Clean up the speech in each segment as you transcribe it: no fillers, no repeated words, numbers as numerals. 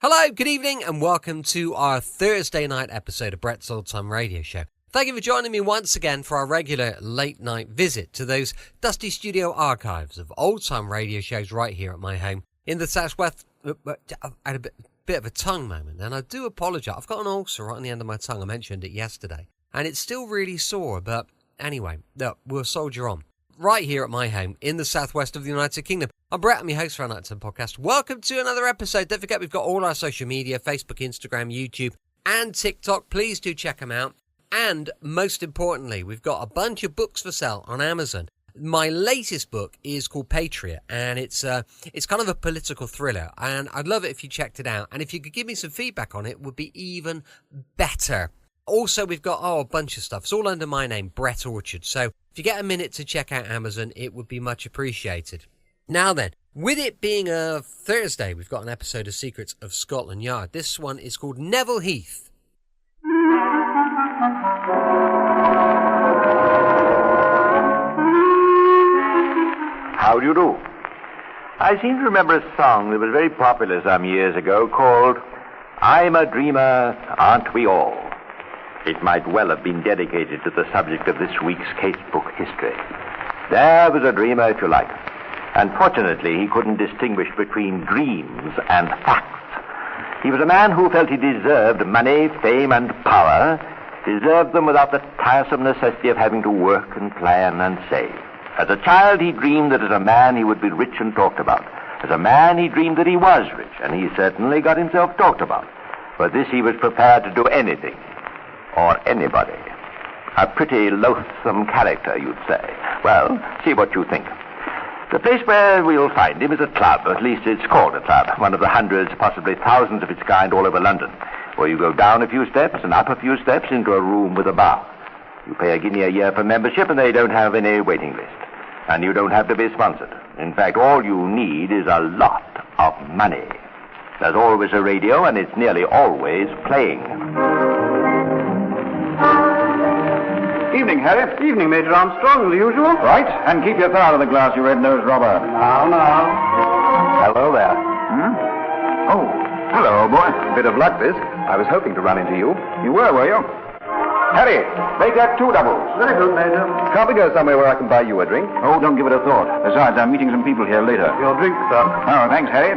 Hello, good evening, and welcome to our Thursday night episode of Brett's Old Time Radio Show. Thank you for joining me once again for our regular late night visit to those dusty studio archives of old time radio shows right here at my home in the southwest. I had a bit of a tongue moment, and I do apologise. I've got an ulcer right on the end of my tongue. I mentioned it yesterday, and it's still really sore, but anyway, look, we'll soldier on. Right here at my home in the southwest of the United Kingdom. I'm Brett, I'm your host for our Nighttime Podcast. Welcome to another episode. Don't forget, we've got all our social media, Facebook, Instagram, YouTube, and TikTok. Please do check them out. And most importantly, we've got a bunch of books for sale on Amazon. My latest book is called Patriot, and it's kind of a political thriller, and I'd love it if you checked it out. And if you could give me some feedback on it, it would be even better. Also, we've got a bunch of stuff. It's all under my name, Brett Orchard. So if you get a minute to check out Amazon, it would be much appreciated. Now then, with it being a Thursday, we've got an episode of Secrets of Scotland Yard. This one is called Neville Heath. How do you do? I seem to remember a song that was very popular some years ago called I'm a Dreamer, Aren't We All? It might well have been dedicated to the subject of this week's casebook history. There was a dreamer, if you like. Unfortunately, he couldn't distinguish between dreams and facts. He was a man who felt he deserved money, fame, and power, deserved them without the tiresome necessity of having to work and plan and save. As a child, he dreamed that as a man he would be rich and talked about. As a man, he dreamed that he was rich, and he certainly got himself talked about. For this, he was prepared to do anything. Or anybody. A pretty loathsome character, you'd say. Well, see what you think. The place where we'll find him is a club. At least it's called a club. One of the hundreds, possibly thousands of its kind all over London. Where you go down a few steps and up a few steps into a room with a bar. You pay £1 a year for membership, and they don't have any waiting list. And you don't have to be sponsored. In fact, all you need is a lot of money. There's always a radio, and it's nearly always playing. Evening, Harry. Evening, Major Armstrong, as usual. Right, and keep your thumb out of the glass, you red-nosed robber. Now. Hello there. Oh, hello, old boy. Bit of luck, this. I was hoping to run into you. You were you? Harry, make that 2 doubles. Very good, Major. Can't we go somewhere where I can buy you a drink? Oh, don't give it a thought. Besides, I'm meeting some people here later. Your drink, sir. Oh, thanks, Harry.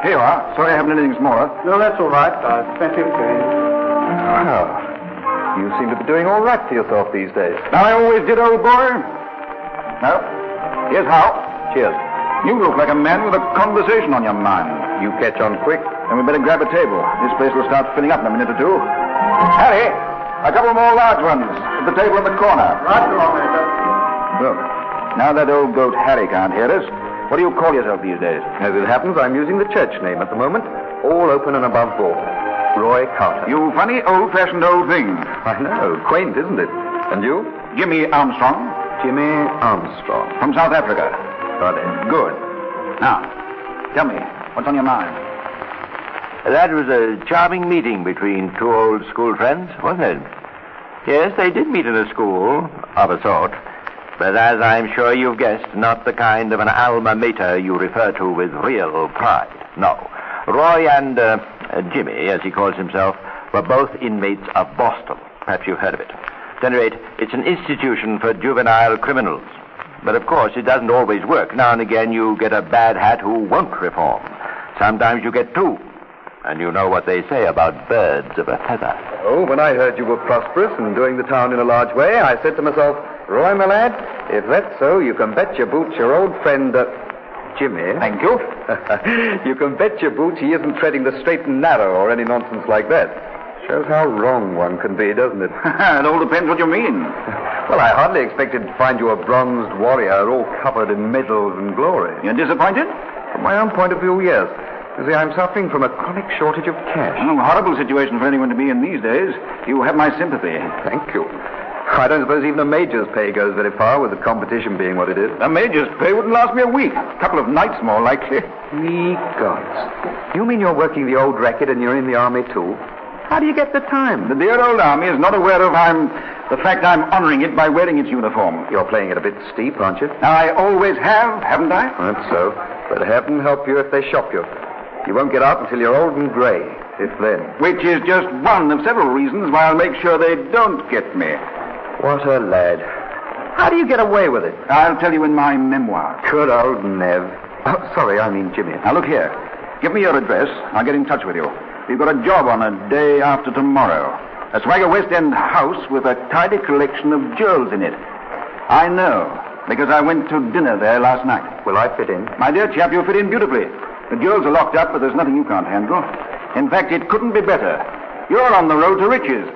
Here you are. Sorry I haven't anything smaller. No, that's all right. I've plenty of change. Oh. You seem to be doing all right for yourself these days. I always did, old boy. Now, here's how. Cheers. You look like a man with a conversation on your mind. You catch on quick. Then we better grab a table. This place will start filling up in a minute or two. Harry, a couple more large ones at the table in the corner. Right along, Major. Look, now that old goat Harry can't hear us, what do you call yourself these days? As it happens, I'm using the church name at the moment. All open and above board. Roy Carter. You funny, old-fashioned old thing. I know. Quaint, isn't it? And you? Jimmy Armstrong. Jimmy Armstrong. From South Africa. Got it. Good. Now, tell me, what's on your mind? That was a charming meeting between 2 old school friends, wasn't it? Yes, they did meet in a school, of a sort. But as I'm sure you've guessed, not the kind of an alma mater you refer to with real pride. No. Roy and Jimmy, as he calls himself, were both inmates of Boston. Perhaps you've heard of it. At any rate, it's an institution for juvenile criminals. But of course, it doesn't always work. Now and again, you get a bad hat who won't reform. Sometimes you get 2. And you know what they say about birds of a feather. Oh, when I heard you were prosperous and doing the town in a large way, I said to myself, Roy, my lad, if that's so, you can bet your boots your old friend, Jimmy. Thank you. You can bet your boots he isn't treading the straight and narrow or any nonsense like that. Shows how wrong one can be, doesn't it? It all depends what you mean. Well, I hardly expected to find you a bronzed warrior all covered in medals and glory. You're disappointed? From my own point of view, yes. You see, I'm suffering from a chronic shortage of cash. Oh, horrible situation for anyone to be in these days. You have my sympathy. Thank you. I don't suppose even a major's pay goes very far with the competition being what it is. A major's pay wouldn't last me a week. A couple of nights, more likely. Ye gods. You mean you're working the old racket and you're in the army, too? How do you get the time? The dear old army is not aware of the fact I'm honoring it by wearing its uniform. You're playing it a bit steep, aren't you? I always have, haven't I? That's so. But heaven help you if they shop you. You won't get out until you're old and grey, if then. Which is just one of several reasons why I'll make sure they don't get me. What a lad. How do you get away with it? I'll tell you in my memoir. Good old Nev. Oh, sorry, I mean Jimmy. Now, look here. Give me your address. I'll get in touch with you. We've got a job on a day after tomorrow. A swagger West End house with a tidy collection of jewels in it. I know, because I went to dinner there last night. Will I fit in? My dear chap, you fit in beautifully. The jewels are locked up, but there's nothing you can't handle. In fact, it couldn't be better. You're on the road to riches.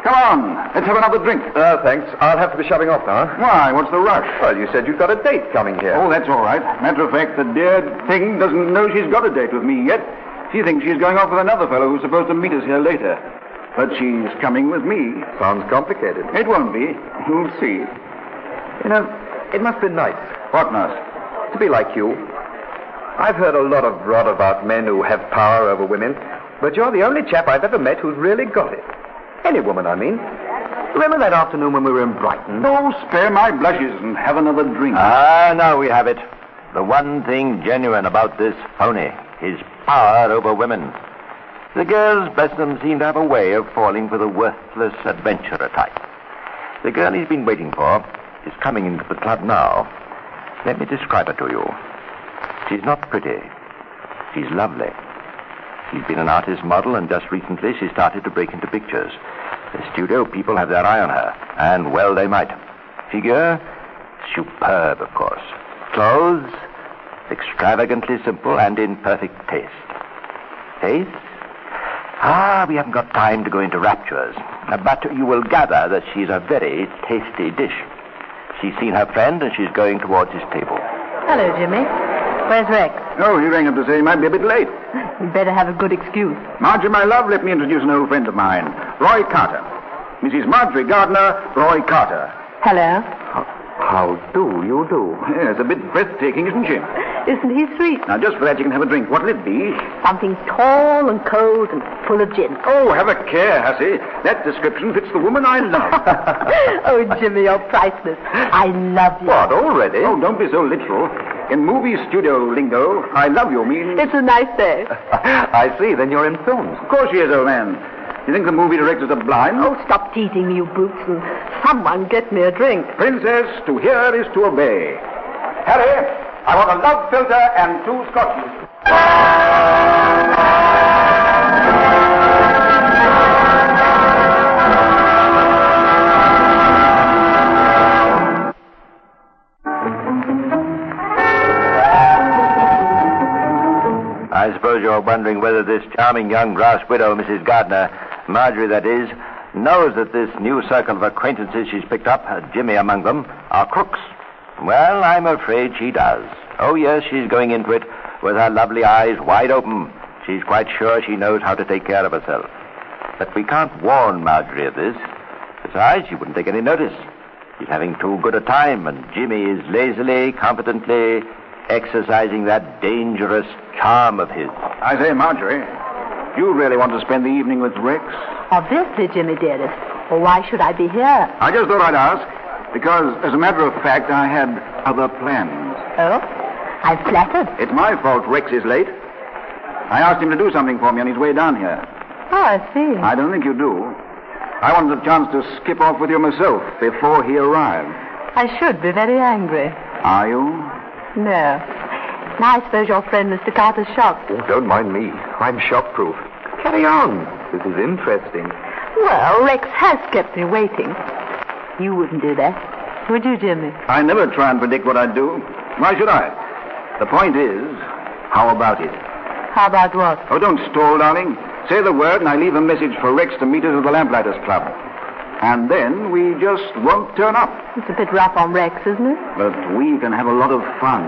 Come on, let's have another drink. Thanks. I'll have to be shoving off now. Why? What's the rush? Well, you said you've got a date coming here. Oh, that's all right. Matter of fact, the dear thing doesn't know she's got a date with me yet. She thinks she's going off with another fellow who's supposed to meet us here later. But she's coming with me. Sounds complicated. It won't be. You'll see. You know, it must be nice What nice? to be like you. I've heard a lot of rot about men who have power over women, but you're the only chap I've ever met who's really got it. Any woman, I mean. Remember that afternoon when we were in Brighton? Oh, spare my blushes and have another drink. Now we have it. The one thing genuine about this phony, his power over women. The girls, bless them, seem to have a way of falling for the worthless adventurer type. The girl he's been waiting for is coming into the club now. Let me describe her to you. She's not pretty. She's lovely. She's been an artist model, and just recently she started to break into pictures. The studio people have their eye on her, and well they might. Figure? Superb, of course. Clothes? Extravagantly simple and in perfect taste. Taste? We haven't got time to go into raptures. But you will gather that she's a very tasty dish. She's seen her friend, and she's going towards his table. Hello, Jimmy. Where's Rex? Oh, he rang up to say he might be a bit late. You'd better have a good excuse. Marjorie, my love, let me introduce an old friend of mine, Roy Carter. Mrs. Marjorie Gardner, Roy Carter. Hello. How do you do? Yes, a bit breathtaking, isn't she? Isn't he sweet? Now, just for that, you can have a drink. What'll it be? Something tall and cold and full of gin. Oh, have a care, hussy. That description fits the woman I love. Oh, Jimmy, you're priceless. I love you. What, already? Oh, don't be so literal. In movie studio lingo, I love you means... It's a nice day. I see. Then you're in films. Of course she is, old man. You think the movie directors are blind? Oh, stop teasing me, you boots, and someone get me a drink. Princess, to hear is to obey. Harry, I want a love filter and 2 scotches. I suppose you're wondering whether this charming young grass widow, Mrs. Gardner, Marjorie that is, knows that this new circle of acquaintances she's picked up, Jimmy among them, are crooks. Well, I'm afraid she does. Oh, yes, she's going into it with her lovely eyes wide open. She's quite sure she knows how to take care of herself. But we can't warn Marjorie of this. Besides, she wouldn't take any notice. She's having too good a time, and Jimmy is lazily, confidently exercising that dangerous charm of his. I say, Marjorie, you really want to spend the evening with Rex? Obviously, Jimmy dearest. Well, why should I be here? I just thought I'd ask, because, as a matter of fact, I had other plans. Oh? I'm flattered. It's my fault Rex is late. I asked him to do something for me on his way down here. Oh, I see. I don't think you do. I wanted a chance to skip off with you myself before he arrived. I should be very angry. Are you? No. Now I suppose your friend Mr. Carter's shocked. Oh, don't mind me. I'm shock-proof. Carry on. This is interesting. Well, Rex has kept me waiting. You wouldn't do that, would you, Jimmy? I never try and predict what I'd do. Why should I? The point is, how about it? How about what? Oh, don't stall, darling. Say the word and I leave a message for Rex to meet us at the Lamplighters Club. And then we just won't turn up. It's a bit rough on Rex, isn't it? But we can have a lot of fun.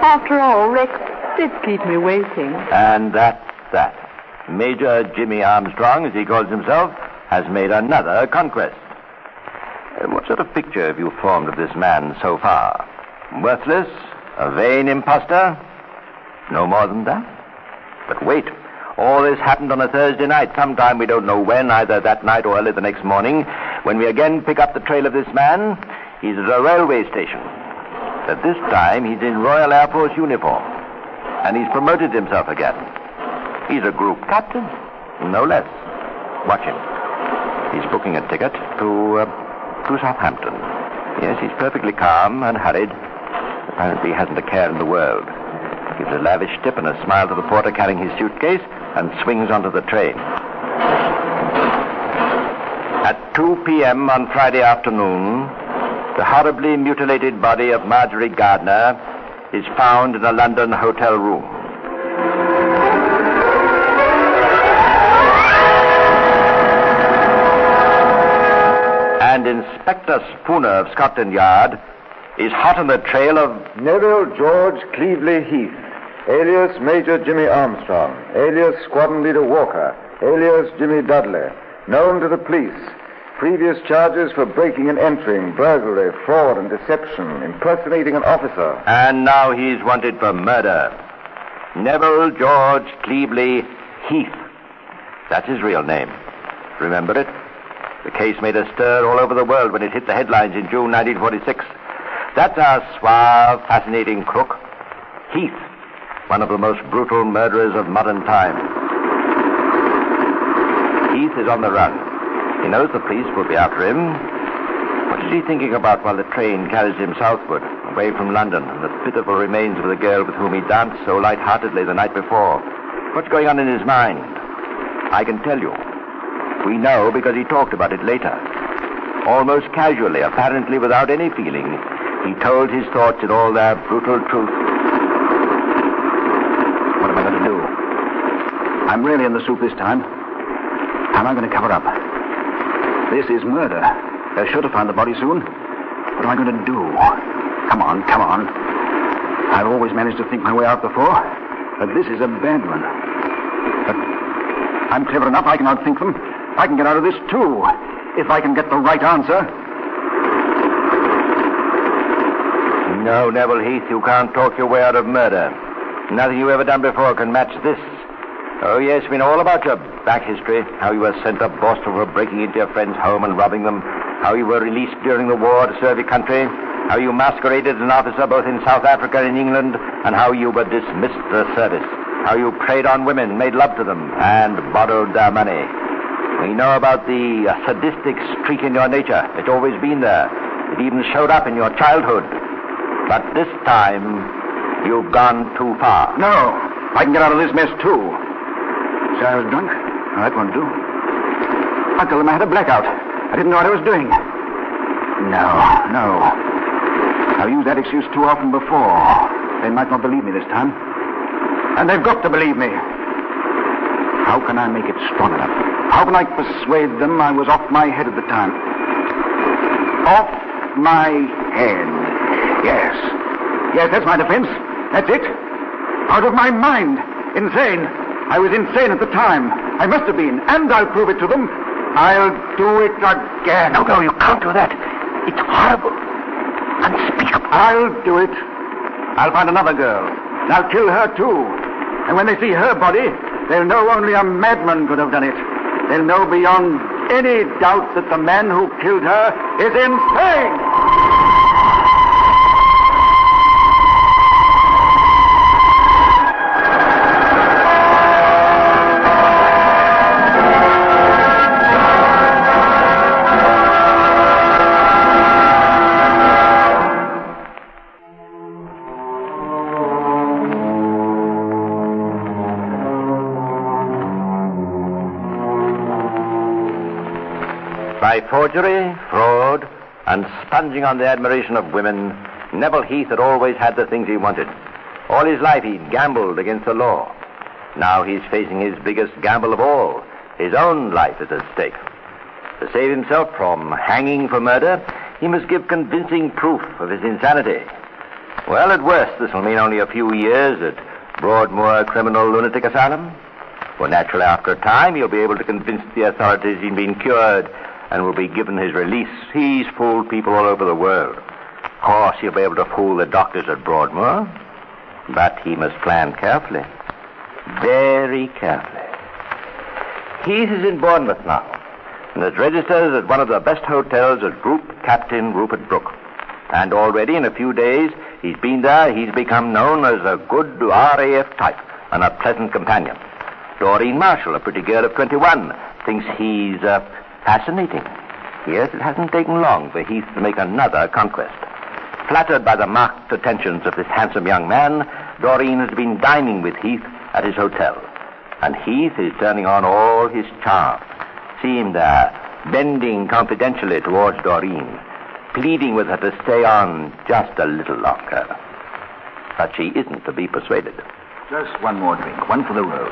After all, Rex did keep me waiting. And that's that. Major Jimmy Armstrong, as he calls himself, has made another conquest. What sort of picture have you formed of this man so far? Worthless? A vain imposter? No more than that? But wait. All this happened on a Thursday night, sometime we don't know when, either that night or early the next morning. When we again pick up the trail of this man, he's at a railway station. At this time, he's in Royal Air Force uniform. and he's promoted himself again. He's a group captain, no less. Watch him. He's booking a ticket to Southampton. Yes, he's perfectly calm and hurried. Apparently he hasn't a care in the world. Gives a lavish tip and a smile to the porter carrying his suitcase and swings onto the train. At 2 p.m. on Friday afternoon, the horribly mutilated body of Marjorie Gardner is found in a London hotel room. And Inspector Spooner of Scotland Yard is hot on the trail of Neville George Cleveley Heath, alias Major Jimmy Armstrong, alias Squadron Leader Walker, alias Jimmy Dudley, known to the police. Previous charges for breaking and entering, burglary, fraud and deception, impersonating an officer. And now he's wanted for murder. Neville George Cleveley Heath. That's his real name. Remember it? The case made a stir all over the world when it hit the headlines in June 1946. That's our suave, fascinating crook, Heath, one of the most brutal murderers of modern times. Heath is on the run. He knows the police will be after him. What is he thinking about while the train carries him southward, away from London, and the pitiful remains of the girl with whom he danced so light-heartedly the night before? What's going on in his mind? I can tell you. We know because he talked about it later. Almost casually, apparently without any feeling, he told his thoughts in all their brutal truth. What am I going to do? I'm really in the soup this time. How am I going to cover up? This is murder. They're sure to find the body soon. What am I going to do? Come on. I've always managed to think my way out before, but this is a bad one. But I'm clever enough, I can outthink them. I can get out of this, too, if I can get the right answer. No, Neville Heath, you can't talk your way out of murder. Nothing you've ever done before can match this. Oh, yes, we know all about your back history. How you were sent up Boston for breaking into your friend's home and robbing them. How you were released during the war to serve your country. How you masqueraded as an officer both in South Africa and in England. And how you were dismissed the service. How you preyed on women, made love to them, and borrowed their money. We know about the sadistic streak in your nature. It's always been there. It even showed up in your childhood. But this time, you've gone too far. No, I can get out of this mess, too. So I was drunk? Oh, that won't do. I'll tell them I had a blackout. I didn't know what I was doing. No. I've used that excuse too often before. They might not believe me this time. And they've got to believe me. How can I make it strong enough? How can I persuade them I was off my head at the time? Off my head. Yes, that's my defense. That's it. Out of my mind. Insane. I was insane at the time. I must have been, and I'll prove it to them. I'll do it again. No, you can't do that. It's horrible. Unspeakable. I'll do it. I'll find another girl, and I'll kill her, too. And when they see her body, they'll know only a madman could have done it. They'll know beyond any doubt that the man who killed her is insane. By forgery, fraud, and sponging on the admiration of women, Neville Heath had always had the things he wanted. All his life he'd gambled against the law. Now he's facing his biggest gamble of all. His own life is at stake. To save himself from hanging for murder, he must give convincing proof of his insanity. Well, at worst, this will mean only a few years at Broadmoor Criminal Lunatic Asylum. For naturally, after a time, he'll be able to convince the authorities he's been cured and will be given his release. He's fooled people all over the world. Of course, he'll be able to fool the doctors at Broadmoor, but he must plan carefully. Very carefully. Heath is in Bournemouth now, and is registered at one of the best hotels as Group Captain Rupert Brooke. And already in a few days he's been there, he's become known as a good RAF type and a pleasant companion. Doreen Marshall, a pretty girl of 21, thinks he's fascinating. Yes, it hasn't taken long for Heath to make another conquest. Flattered by the marked attentions of this handsome young man, Doreen has been dining with Heath at his hotel. And Heath is turning on all his charm. See him there, bending confidentially towards Doreen, pleading with her to stay on just a little longer. But she isn't to be persuaded. Just one more drink, one for the road.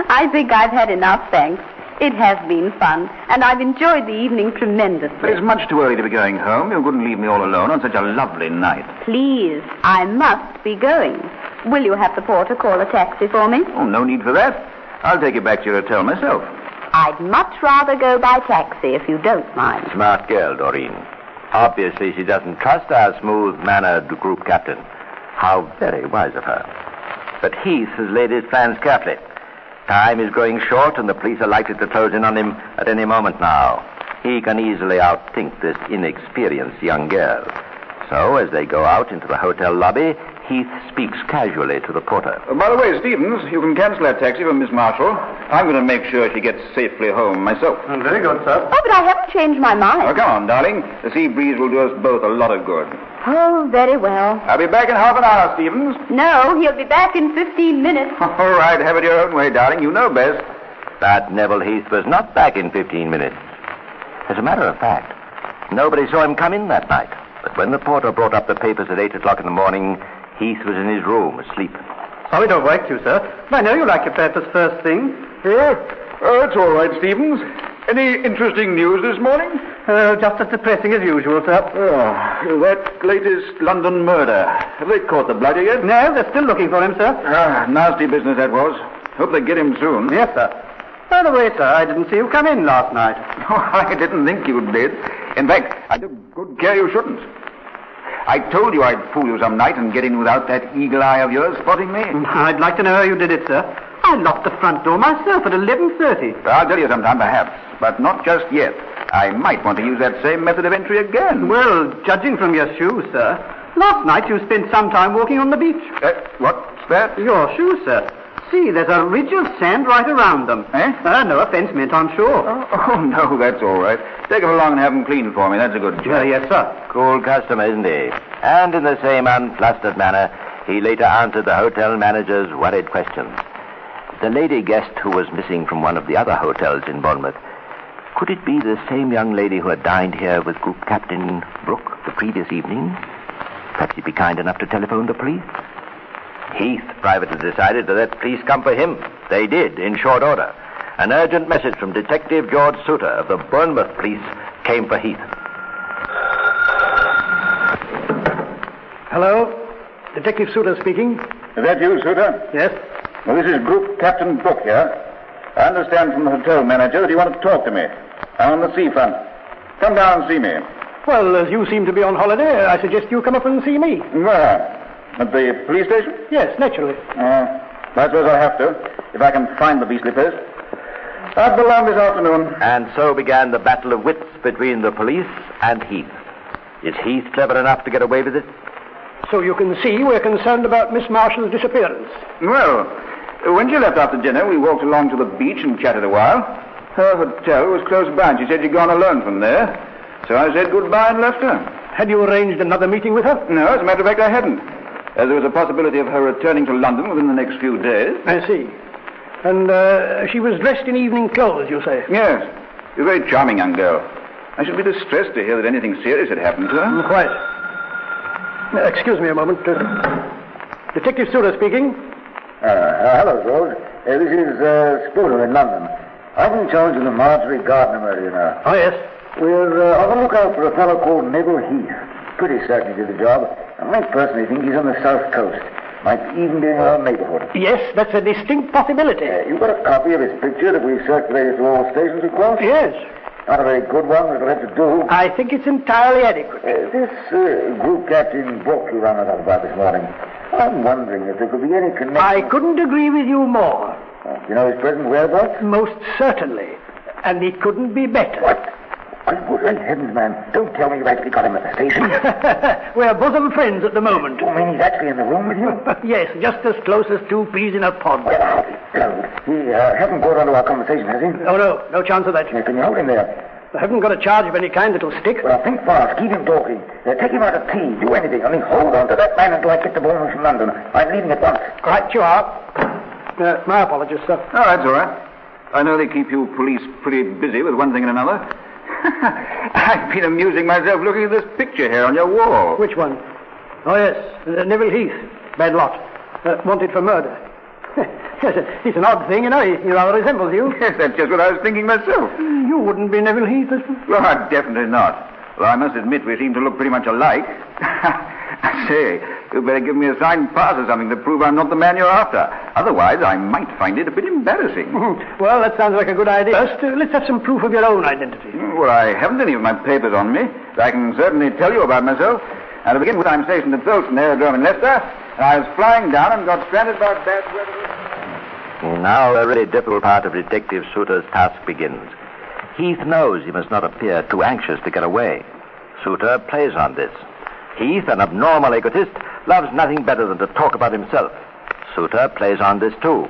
I think I've had enough, thanks. It has been fun, and I've enjoyed the evening tremendously. But it's much too early to be going home. You couldn't leave me all alone on such a lovely night. Please, I must be going. Will you have the porter call a taxi for me? Oh, no need for that. I'll take you back to your hotel myself. I'd much rather go by taxi, if you don't mind. Smart girl, Doreen. Obviously, she doesn't trust our smooth-mannered group captain. How very wise of her. But Heath has laid his plans carefully. Time is growing short, and the police are likely to close in on him at any moment now. He can easily outthink this inexperienced young girl. So, as they go out into the hotel lobby, Heath speaks casually to the porter. By the way, Stevens, you can cancel that taxi for Miss Marshall. I'm going to make sure she gets safely home myself. Very good, sir. Oh, but I haven't changed my mind. Oh, come on, darling. The sea breeze will do us both a lot of good. Oh, very well. I'll be back in half an hour, Stevens. No, he'll be back in 15 minutes. All right, have it your own way, darling. You know best. But Neville Heath was not back in 15 minutes. As a matter of fact, nobody saw him come in that night. But when the porter brought up the papers at 8 o'clock in the morning, Heath was in his room, asleep. Sorry to wake you, sir. I know you like your papers first thing. It's all right, Stevens. Any interesting news this morning? Just as depressing as usual, sir. That latest London murder. Have they caught the bloody yet? No, they're still looking for him, sir. Nasty business that was. Hope they get him soon. Yes, sir. By the way, sir, I didn't see you come in last night. Oh, I didn't think you did. In fact, I took good care you shouldn't. I told you I'd fool you some night and get in without that eagle eye of yours spotting me. I'd like to know how you did it, sir. I locked the front door myself at 11:30. I'll tell you sometime, perhaps, but not just yet. I might want to use that same method of entry again. Well, judging from your shoes, sir, last night you spent some time walking on the beach. What's that? Your shoes, sir. See, there's a ridge of sand right around them. No offense meant, I'm sure. Oh, no, that's all right. Take him along and have him cleaned for me. That's a good job. Yes, sir. Cool customer, isn't he? And in the same unflustered manner, he later answered the hotel manager's worried questions. The lady guest who was missing from one of the other hotels in Bournemouth, could it be the same young lady who had dined here with Group Captain Brooke the previous evening? Perhaps he'd be kind enough to telephone the police? Heath privately decided to let police come for him. They did, in short order. An urgent message from Detective George Suter of the Bournemouth police came for Heath. Hello? Detective Suter speaking. Is that you, Suter? Yes? Well, this is Group Captain Brooke here. I understand from the hotel manager that you want to talk to me. I'm on the seafront. Come down and see me. Well, as you seem to be on holiday, I suggest you come up and see me. Where? At the police station? Yes, naturally. I suppose I'll have to, if I can find the beastly place. I'll be along this afternoon. And so began the battle of wits between the police and Heath. Is Heath clever enough to get away with it? So you can see we're concerned about Miss Marshall's disappearance. Well, when she left after dinner, we walked along to the beach and chatted a while. Her hotel was close by, and she said she'd gone alone from there. So I said goodbye and left her. Had you arranged another meeting with her? No, as a matter of fact, I hadn't. As there was a possibility of her returning to London within the next few days. I see. And she was dressed in evening clothes, you say? Yes. She's a very charming young girl. I should be distressed to hear that anything serious had happened to her. Quite. Excuse me a moment. Detective Suter speaking. Hello, George. This is Spooner in London. I'm in charge of the Marjorie Gardner murder, you know. Oh, yes. We're on the lookout for a fellow called Neville Heath. Pretty certain he did the job. And I personally think he's on the south coast. Might even be in our neighborhood. Yes, that's a distinct possibility. You've got a copy of his picture that we've circulated to all stations, of course? Yes. Not a very good one, but it'll have to do. I think it's entirely adequate. This group captain Brooke you rang us up about this morning. I'm wondering if there could be any connection. I couldn't agree with you more. You know his present whereabouts? Most certainly. And it couldn't be better. What? Good heavens, man. Don't tell me you've actually got him at the station. We're bosom friends at the moment. You mean he's actually in the room with you? Yes, just as close as two peas in a pod. Well, I'll be blowed. He hasn't caught on to our conversation, has he? Oh, no chance of that. Yeah, can you hold him there? I haven't got a charge of any kind that'll stick. Well, think fast. Keep him talking. Take him out of tea. Do anything. Only hold on to that man until I get the bonus from London. I'm leaving at once. Right, you are. My apologies, sir. Oh, that's all right. I know they keep you police pretty busy with one thing and another. I've been amusing myself looking at this picture here on your wall. Which one? Oh, yes. Neville Heath. Bad lot. Wanted for murder. It's an odd thing, you know. He rather resembles you. Yes, that's just what I was thinking myself. You wouldn't be Neville Heath, I suppose? Well, definitely not. Well, I must admit we seem to look pretty much alike. I say, you'd better give me a signed pass or something to prove I'm not the man you're after. Otherwise, I might find it a bit embarrassing. Well, that sounds like a good idea. First, let's have some proof of your own identity. Well, I haven't any of my papers on me, but I can certainly tell you about myself. And to begin with, I'm stationed at Bolton Aerodrome in Leicester, and I was flying down and got stranded by bad weather. Now the really difficult part of Detective Souter's task begins. Heath knows he must not appear too anxious to get away. Souter plays on this. Heath, an abnormal egotist, loves nothing better than to talk about himself. Souter plays on this too.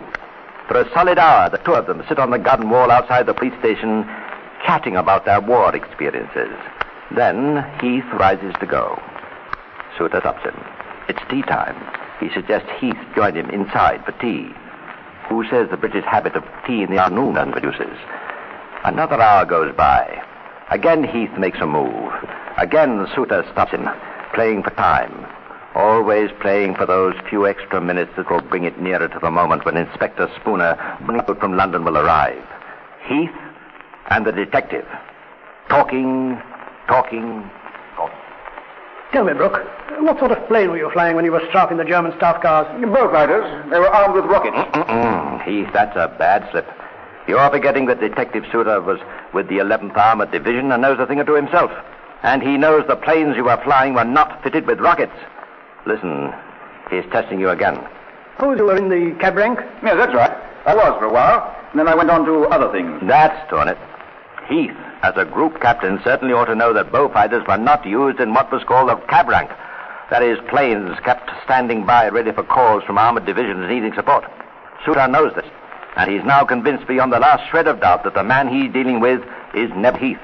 For a solid hour, the two of them sit on the garden wall outside the police station, chatting about their war experiences. Then Heath rises to go. Souter stops him. It's tea time. He suggests Heath join him inside for tea. Who says the British habit of tea in the afternoon produces? Another hour goes by. Again Heath makes a move. Again Souter stops him, playing for time. Always playing for those few extra minutes that will bring it nearer to the moment when Inspector Spooner, out from London, will arrive. Heath and the detective. Talking. Tell me, Brooke, what sort of plane were you flying when you were strafing the German staff cars? Boat fighters. They were armed with rockets. Heath, that's a bad slip. You're forgetting that Detective Souter was with the 11th Armored Division and knows a thing or two himself. And he knows the planes you were flying were not fitted with rockets. Listen, he's testing you again. Oh, you were in the cab rank? Yes, that's right. I was for a while. And then I went on to other things. That's torn it. Heath, as a group captain, certainly ought to know that Beaufighters were not used in what was called the cab rank. That is, planes kept standing by ready for calls from armored divisions needing support. Souter knows this, and he's now convinced beyond the last shred of doubt that the man he's dealing with is Neville Heath.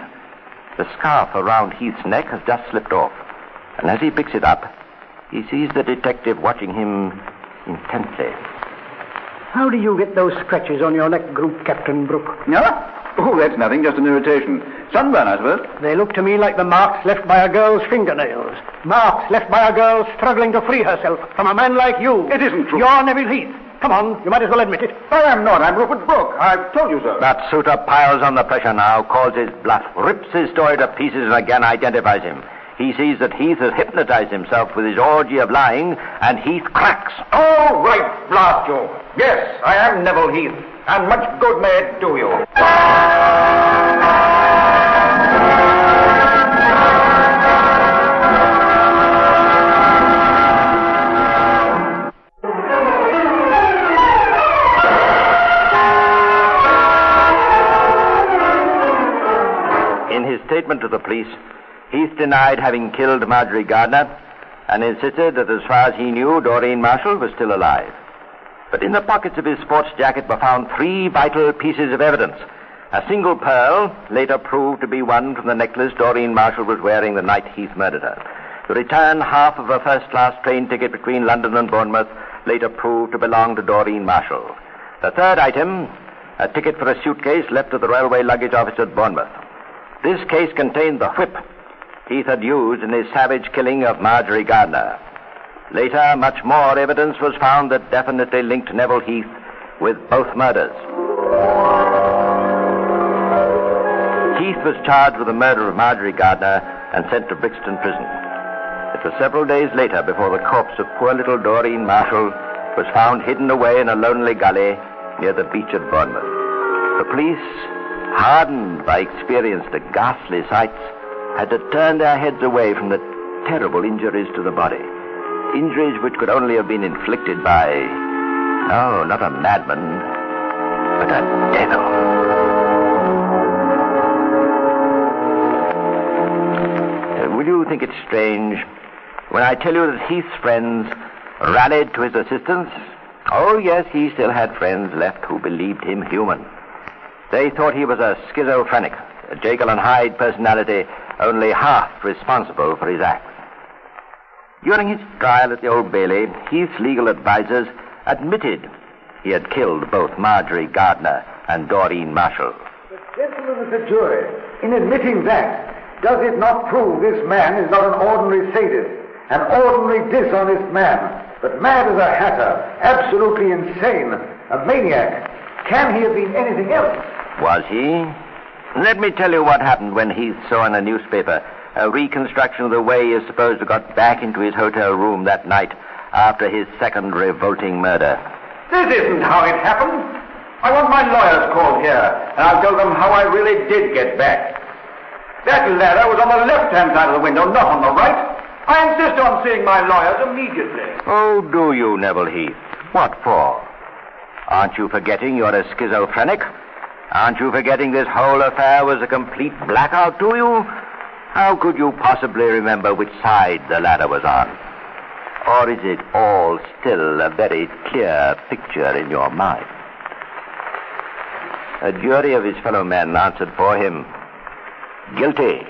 The scarf around Heath's neck has just slipped off, and as he picks it up, he sees the detective watching him intently. How do you get those scratches on your neck, Group Captain Brooke? Yeah? Oh, that's nothing, just an irritation. Sunburn, I suppose. They look to me like the marks left by a girl's fingernails. Marks left by a girl struggling to free herself from a man like you. It isn't true. You're Neville Heath. Come on, you might as well admit it. I am not. I'm Rupert Brooke. I've told you so. But Souter piles on the pressure now, calls his bluff, rips his story to pieces, and again identifies him. He sees that Heath has hypnotized himself with his orgy of lying, and Heath cracks. Oh, right, blast you. Yes, I am Neville Heath, and much good may it do you. In his statement to the police, Heath denied having killed Marjorie Gardner and insisted that as far as he knew, Doreen Marshall was still alive. But in the pockets of his sports jacket were found 3 vital pieces of evidence. A single pearl, later proved to be one from the necklace Doreen Marshall was wearing the night Heath murdered her. The return half of a first-class train ticket between London and Bournemouth, later proved to belong to Doreen Marshall. The third item, a ticket for a suitcase left at the railway luggage office at Bournemouth. This case contained the whip Heath had used in his savage killing of Marjorie Gardner. Later, much more evidence was found that definitely linked Neville Heath with both murders. Heath was charged with the murder of Marjorie Gardner and sent to Brixton Prison. It was several days later before the corpse of poor little Doreen Marshall was found hidden away in a lonely gully near the beach at Bournemouth. The police, hardened by experience to ghastly sights, had to turn their heads away from the terrible injuries to the body. Injuries which could only have been inflicted by, no, not a madman, but a devil. bit strange when I tell you that Heath's friends rallied to his assistance? Oh, yes, he still had friends left who believed him human. They thought he was a schizophrenic, a Jekyll and Hyde personality, only half responsible for his acts. During his trial at the Old Bailey, Heath's legal advisers admitted he had killed both Marjorie Gardner and Doreen Marshall. But gentlemen of the jury, in admitting that, does it not prove this man is not an ordinary sadist, an ordinary dishonest man, but mad as a hatter, absolutely insane, a maniac? Can he have been anything else? Was he? Let me tell you what happened when Heath saw in a newspaper a reconstruction of the way he is supposed to have got back into his hotel room that night after his second revolting murder. This isn't how it happened. I want my lawyers called here, and I'll tell them how I really did get back. That ladder was on the left-hand side of the window, not on the right. I insist on seeing my lawyers immediately. Oh, do you, Neville Heath? What for? Aren't you forgetting you're a schizophrenic? Aren't you forgetting this whole affair was a complete blackout to you? How could you possibly remember which side the ladder was on? Or is it all still a very clear picture in your mind? A jury of his fellow men answered for him, guilty.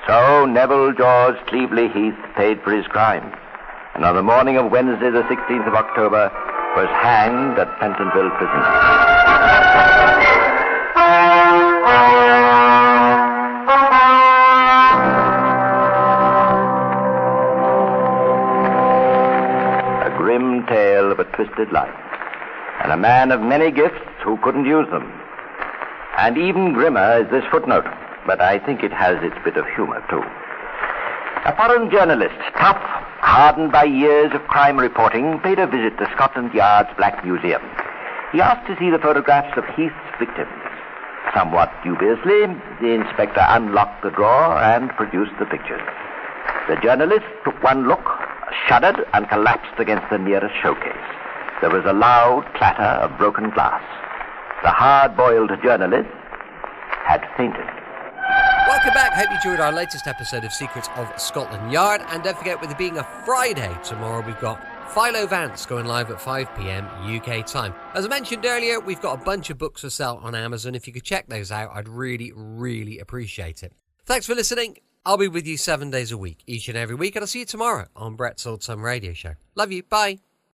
So Neville George Cleveley Heath paid for his crime, and on the morning of Wednesday, the 16th of October, was hanged at Pentonville Prison. A grim tale of a twisted life, and a man of many gifts who couldn't use them. And even grimmer is this footnote, but I think it has its bit of humor, too. A foreign journalist, tough, hardened by years of crime reporting, paid a visit to Scotland Yard's Black Museum. He asked to see the photographs of Heath's victims. Somewhat dubiously, the inspector unlocked the drawer and produced the pictures. The journalist took one look, shuddered, and collapsed against the nearest showcase. There was a loud clatter of broken glass. The hard-boiled journalist had fainted. Welcome back. Hope you enjoyed our latest episode of Secrets of Scotland Yard. And don't forget, with it being a Friday tomorrow, we've got Philo Vance going live at 5 p.m. UK time. As I mentioned earlier, we've got a bunch of books for sale on Amazon. If you could check those out, I'd really, really appreciate it. Thanks for listening. I'll be with you 7 days a week, each and every week, and I'll see you tomorrow on Brett's Old Time Radio Show. Love you. Bye.